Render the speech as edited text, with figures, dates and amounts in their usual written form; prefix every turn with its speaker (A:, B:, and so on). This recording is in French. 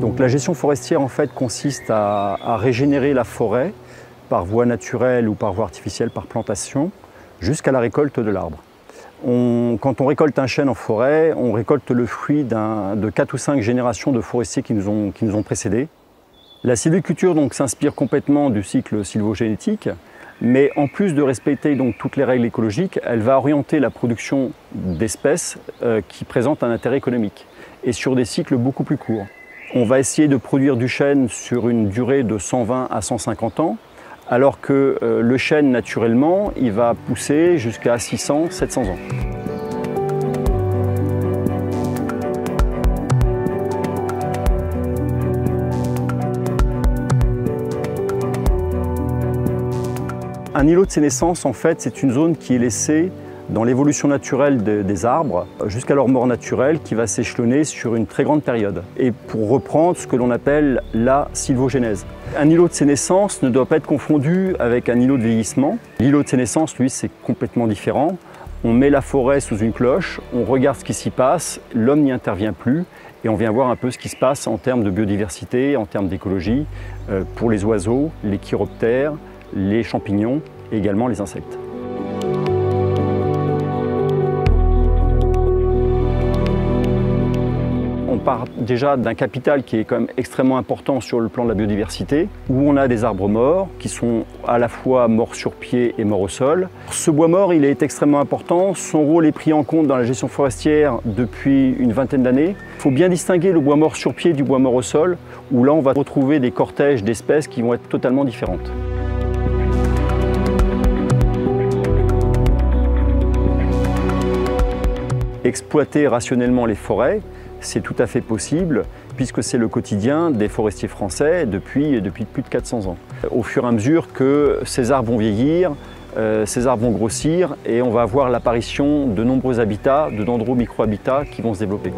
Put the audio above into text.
A: Donc la gestion forestière en fait consiste à régénérer la forêt par voie naturelle ou par voie artificielle, par plantation, jusqu'à la récolte de l'arbre. Quand on récolte un chêne en forêt, on récolte le fruit de 4 ou 5 générations de forestiers qui nous ont précédés. La sylviculture s'inspire complètement du cycle sylvogénétique, mais en plus de respecter donc toutes les règles écologiques, elle va orienter la production d'espèces qui présentent un intérêt économique et sur des cycles beaucoup plus courts. On va essayer de produire du chêne sur une durée de 120 à 150 ans, alors que le chêne, naturellement, il va pousser jusqu'à 600, 700 ans. Un îlot de sénescence, en fait, c'est une zone qui est laissée dans l'évolution naturelle des arbres jusqu'à leur mort naturelle qui va s'échelonner sur une très grande période. Et pour reprendre ce que l'on appelle la sylvogénèse. Un îlot de sénescence ne doit pas être confondu avec un îlot de vieillissement. L'îlot de sénescence, lui, c'est complètement différent. On met la forêt sous une cloche, on regarde ce qui s'y passe, l'homme n'y intervient plus et on vient voir un peu ce qui se passe en termes de biodiversité, en termes d'écologie, pour les oiseaux, les chiroptères, les champignons et également les insectes. On part déjà d'un capital qui est quand même extrêmement important sur le plan de la biodiversité, où on a des arbres morts qui sont à la fois morts sur pied et morts au sol. Ce bois mort, il est extrêmement important. Son rôle est pris en compte dans la gestion forestière depuis une vingtaine d'années. Il faut bien distinguer le bois mort sur pied du bois mort au sol, où là on va retrouver des cortèges d'espèces qui vont être totalement différentes. Exploiter rationnellement les forêts, c'est tout à fait possible puisque c'est le quotidien des forestiers français depuis plus de 400 ans. Au fur et à mesure que ces arbres vont vieillir, ces arbres vont grossir et on va avoir l'apparition de nombreux habitats, de nombreux micro-habitats qui vont se développer.